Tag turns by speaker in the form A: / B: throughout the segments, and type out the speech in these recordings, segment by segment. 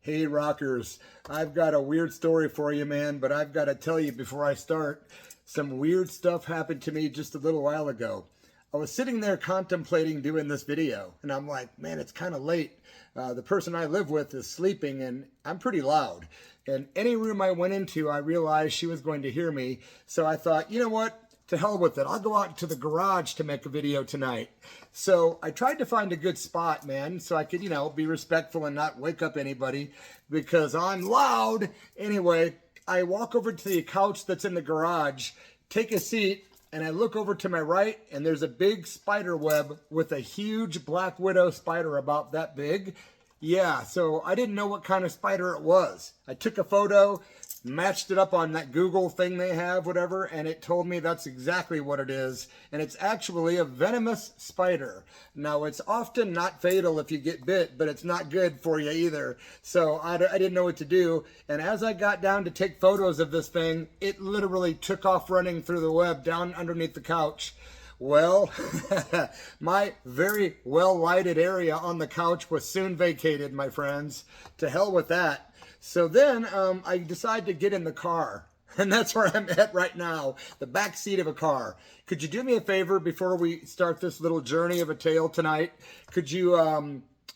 A: Hey rockers, I've got a weird story for you, man, but I've got to tell you before I start, some weird stuff happened to me just a little while ago. I was sitting there contemplating doing this video, and I'm like, man, it's kind of late. The person I live with is sleeping, and I'm pretty loud. And any room I went into, I realized she was going to hear me, so I thought, you know what? To hell with it. I'll go out to the garage to make a video tonight. So I tried to find a good spot, man, so I could, be respectful and not wake up anybody because I'm loud. Anyway, I walk over to the couch that's in the garage, take a seat, and I look over to my right, and there's a big spider web with a huge black widow spider about that big. Yeah, so I didn't know what kind of spider it was. I took a photo, matched it up on that Google thing they have, whatever, and it told me that's exactly what it is. And it's actually a venomous spider. Now, it's often not fatal if you get bit, but it's not good for you either. So I didn't know what to do. And as I got down to take photos of this thing, it literally took off running through the web down underneath the couch. Well, my very well-lighted area on the couch was soon vacated, my friends. To hell with that. So then I decided to get in the car, and that's where I'm at right now, the back seat of a car. Could you do me a favor before we start this little journey of a tale tonight? Could you,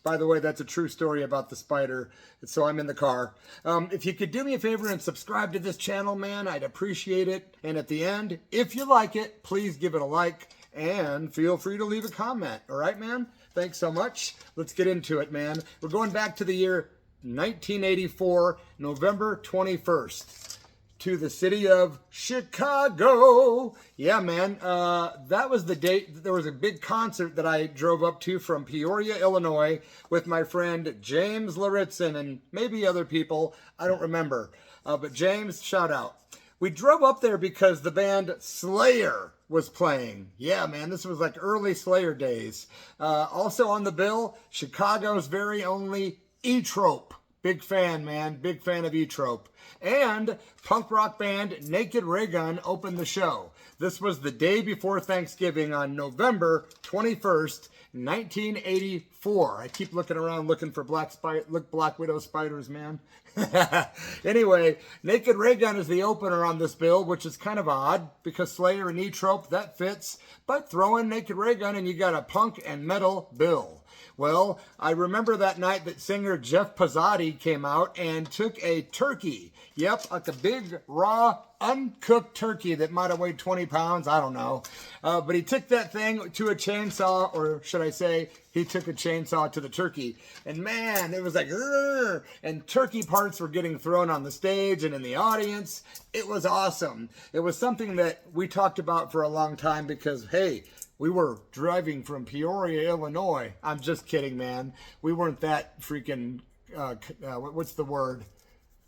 A: by the way, that's a true story about the spider, so I'm in the car. If you could do me a favor and subscribe to this channel, man, I'd appreciate it. And at the end, if you like it, please give it a like, and feel free to leave a comment. All right, man? Thanks so much. Let's get into it, man. We're going back to the year 1984, November 21st, to the city of Chicago. Yeah, man, that was the date. There was a big concert that I drove up to from Peoria, Illinois, with my friend James Laritzen and maybe other people. I don't remember, but James, shout out. We drove up there because the band SLAYER was playing. Yeah, man, this was like early SLAYER days. Also on the bill, Chicago's very only E-Trope. Big fan, man. Big fan of E-Trope. And punk rock band Naked Raygun opened the show. This was the day before Thanksgiving on November 21st, 1984. I keep looking around looking for black widow spiders, man. Anyway, Naked Raygun is the opener on this bill, which is kind of odd because SLAYER and E-Trope, that fits. But throw in Naked Raygun and you got a punk and metal bill. Well, I remember that night that singer Jeff Pizzotti came out and took a turkey. Yep, like a big, raw, uncooked turkey that might have weighed 20 pounds. I don't know. But he took that thing to a chainsaw, or should I say, he took a chainsaw to the turkey. And man, it was like, "Rrr," and turkey parts were getting thrown on the stage and in the audience. It was awesome. It was something that we talked about for a long time because, hey, we were driving from Peoria, Illinois. I'm just kidding, man. We weren't that freaking, what's the word?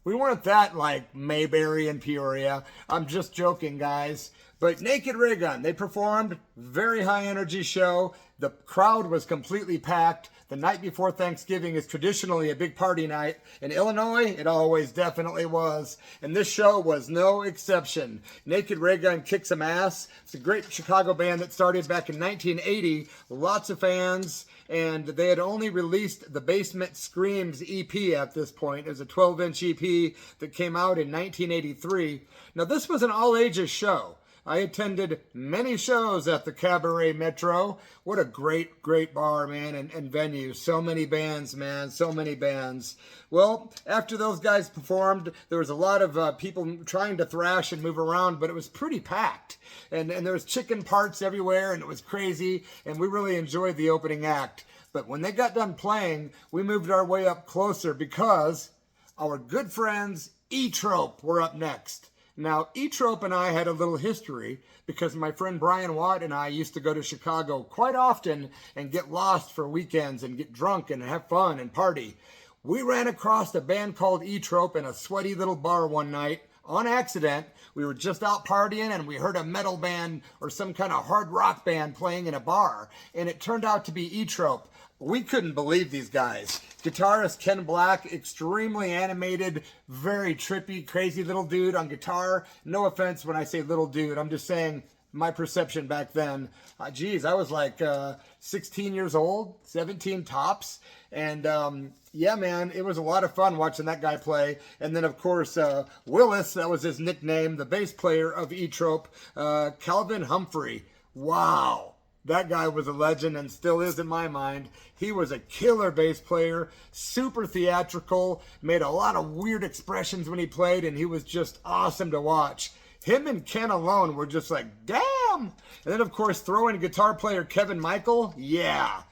A: We weren't that like Mayberry and Peoria. I'm just joking, guys. But Naked Raygun, they performed, very high energy show. The crowd was completely packed. The night before Thanksgiving is traditionally a big party night. In Illinois, it always definitely was. And this show was no exception. Naked Raygun kicked some ass. It's a great Chicago band that started back in 1980. Lots of fans. And they had only released the Basement Screams EP at this point. It was a 12-inch EP that came out in 1983. Now, this was an all-ages show. I attended many shows at the Cabaret Metro. What a great, great bar, man, and venue. So many bands, man, so many bands. Well, after those guys performed, there was a lot of people trying to thrash and move around, but it was pretty packed. And there was chicken parts everywhere, and it was crazy, and we really enjoyed the opening act. But when they got done playing, we moved our way up closer because our good friends E-Trope were up next. Now, E-Trope and I had a little history because my friend Brian Watt and I used to go to Chicago quite often and get lost for weekends and get drunk and have fun and party. We ran across a band called E-Trope in a sweaty little bar one night on accident. We were just out partying and we heard a metal band or some kind of hard rock band playing in a bar, and it turned out to be E-Trope. We couldn't believe these guys. Guitarist Ken Black, extremely animated, very trippy, crazy little dude on guitar. No offense when I say little dude, I'm just saying my perception back then. Geez, I was like 16 years old, 17 tops. And yeah, man, it was a lot of fun watching that guy play. And then, of course, Willis, that was his nickname, the bass player of E-Trope, Calvin Humphrey. Wow. That guy was a legend and still is in my mind. He was a killer bass player, super theatrical, made a lot of weird expressions when he played, and he was just awesome to watch. Him and Ken alone were just like, damn! And then, of course, throw in guitar player Kevin Michael. Yeah.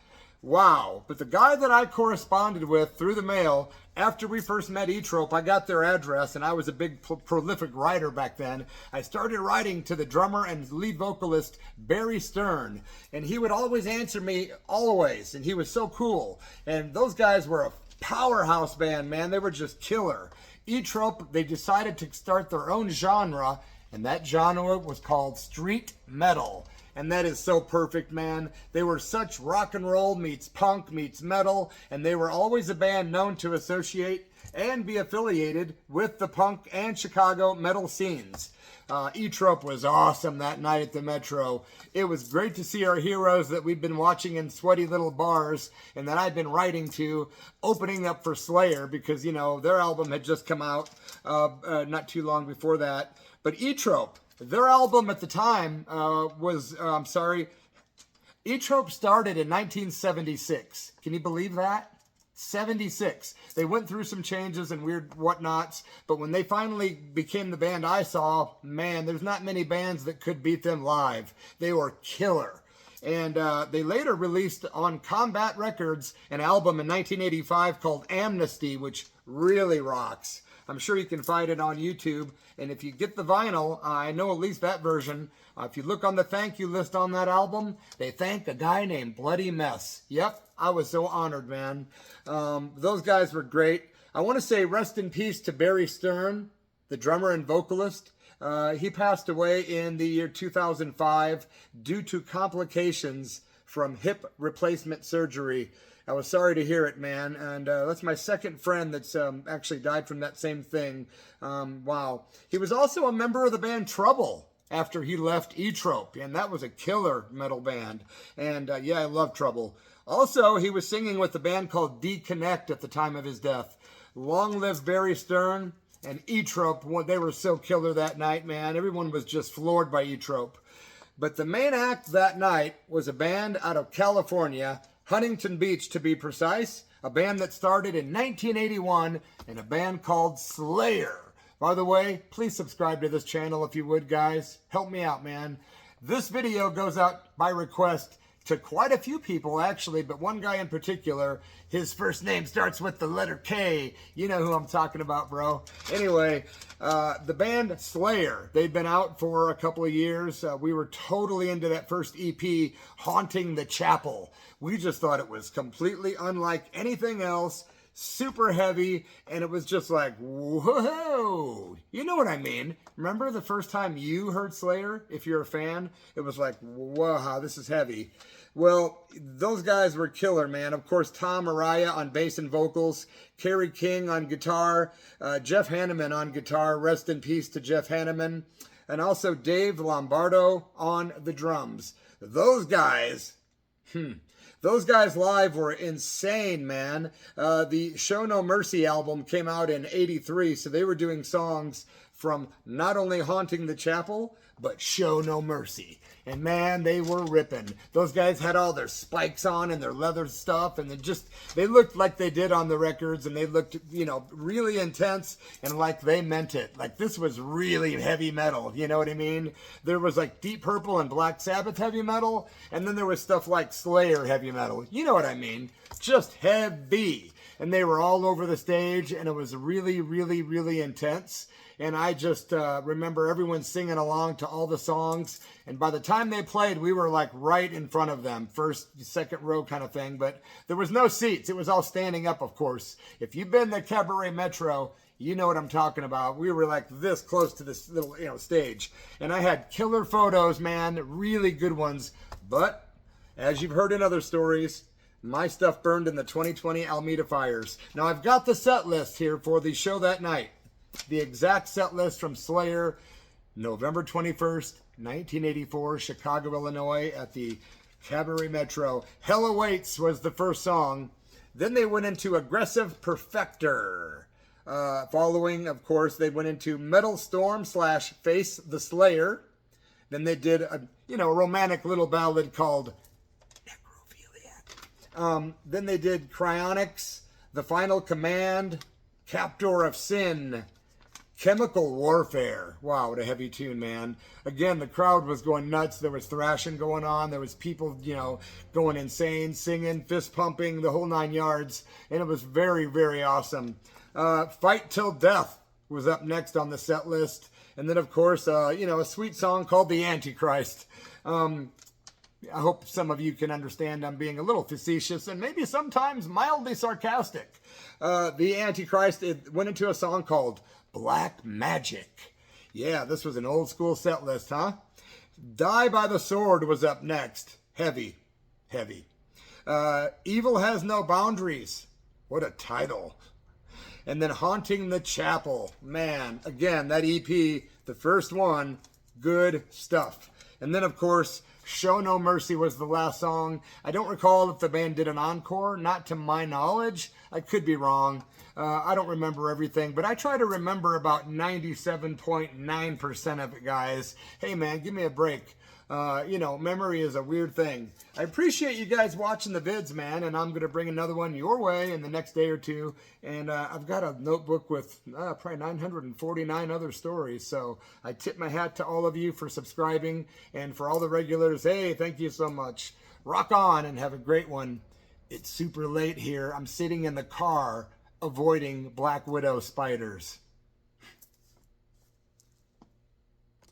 A: Wow. But the guy that I corresponded with through the mail, after we first met E-Trope, I got their address, and I was a big prolific writer back then. I started writing to the drummer and lead vocalist Barry Stern, and he would always answer me, always, and he was so cool. And those guys were a powerhouse band, man. They were just killer. E-Trope, they decided to start their own genre, and that genre was called street metal. And that is so perfect, man. They were such rock and roll meets punk meets metal, and they were always a band known to associate and be affiliated with the punk and Chicago metal scenes. E-Trope was awesome that night at the Metro. It was great to see our heroes that we'd been watching in sweaty little bars and that I'd been writing to opening up for Slayer because, you know, their album had just come out not too long before that. But E-Trope, their album at the time E-Trope started in 1976. Can you believe that? 76. They went through some changes and weird whatnots, but when they finally became the band I saw, man, there's not many bands that could beat them live. They were killer. And they later released on Cabaret Records an album in 1985 called Amnesty, which really rocks. I'm sure you can find it on YouTube. And if you get the vinyl, I know at least that version. If you look on the thank you list on that album, they thank a guy named Bloody Mess. Yep, I was so honored, man. Those guys were great. I want to say rest in peace to Barry Stern, the drummer and vocalist. He passed away in the year 2005 due to complications from hip replacement surgery. I was sorry to hear it, man, and that's my second friend that's actually died from that same thing. Wow. He was also a member of the band Trouble after he left E-Trope, and that was a killer metal band. And yeah, I love Trouble. Also, he was singing with a band called D-Connect at the time of his death. Long live Barry Stern and E-Trope. They were so killer that night, man. Everyone was just floored by E-Trope. But the main act that night was a band out of California, Huntington Beach to be precise, a band that started in 1981, and a band called Slayer. By the way, please subscribe to this channel if you would, guys. Help me out, man. This video goes out by request to quite a few people, actually, but one guy in particular, his first name starts with the letter K. You know who I'm talking about, bro. Anyway, the band Slayer, they've been out for a couple of years. We were totally into that first EP, Haunting the Chapel. We just thought it was completely unlike anything else, super heavy, and it was just like, whoa. You know what I mean? Remember the first time you heard Slayer, if you're a fan? It was like, wow, this is heavy. Well, those guys were killer, man. Of course, Tom Araya on bass and vocals, Kerry King on guitar, Jeff Hanneman on guitar, rest in peace to Jeff Hanneman, and also Dave Lombardo on the drums. Those guys, those guys live were insane, man. The Show No Mercy album came out in '83, so they were doing songs from not only Haunting the Chapel, but Show No Mercy. And man, they were ripping. Those guys had all their spikes on and their leather stuff, and they looked like they did on the records, and they looked, you know, really intense and like they meant it. Like this was really heavy metal, you know what I mean? There was like Deep Purple and Black Sabbath heavy metal, and then there was stuff like Slayer heavy metal. You know what I mean? Just heavy. And they were all over the stage, and it was really, really, really intense. And I just remember everyone singing along to all the songs. And by the time they played, we were like right in front of them, first, second row kind of thing. But there was no seats. It was all standing up, of course. If you've been to Cabaret Metro, you know what I'm talking about. We were like this close to this little, you know, stage. And I had killer photos, man, really good ones. But as you've heard in other stories, my stuff burned in the 2020 Alameda fires. Now, I've got the set list here for the show that night. The exact set list from Slayer, November 21st, 1984, Chicago, Illinois, at the Cabaret Metro. Hell Awaits was the first song. Then they went into Aggressive Perfector. Following, of course, they went into Metal Storm / Face the Slayer. Then they did a romantic little ballad called Necrophiliac. Then they did Cryonics, The Final Command, Captor of Sin, Chemical Warfare. Wow, what a heavy tune, man. Again, the crowd was going nuts. There was thrashing going on. There was people, going insane, singing, fist pumping, the whole 9 yards. And it was very, very awesome. Fight Till Death was up next on the set list. And then, of course, a sweet song called The Antichrist. I hope some of you can understand I'm being a little facetious and maybe sometimes mildly sarcastic. The Antichrist, it went into a song called Black Magic. Yeah, this was an old school set list, huh? Die by the Sword was up next. Heavy, heavy. Evil Has No Boundaries. What a title. And then Haunting the Chapel. Man, again, that EP, the first one, good stuff. And then, of course, Show No Mercy was the last song. I don't recall if the band did an encore, not to my knowledge. I could be wrong. I don't remember everything, but I try to remember about 97.9% of it, guys. Hey, man, give me a break. Memory is a weird thing. I appreciate you guys watching the vids, man, and I'm going to bring another one your way in the next day or two. And I've got a notebook with probably 949 other stories. So I tip my hat to all of you for subscribing, and for all the regulars, hey, thank you so much. Rock on and have a great one. It's super late here. I'm sitting in the car avoiding Black Widow spiders.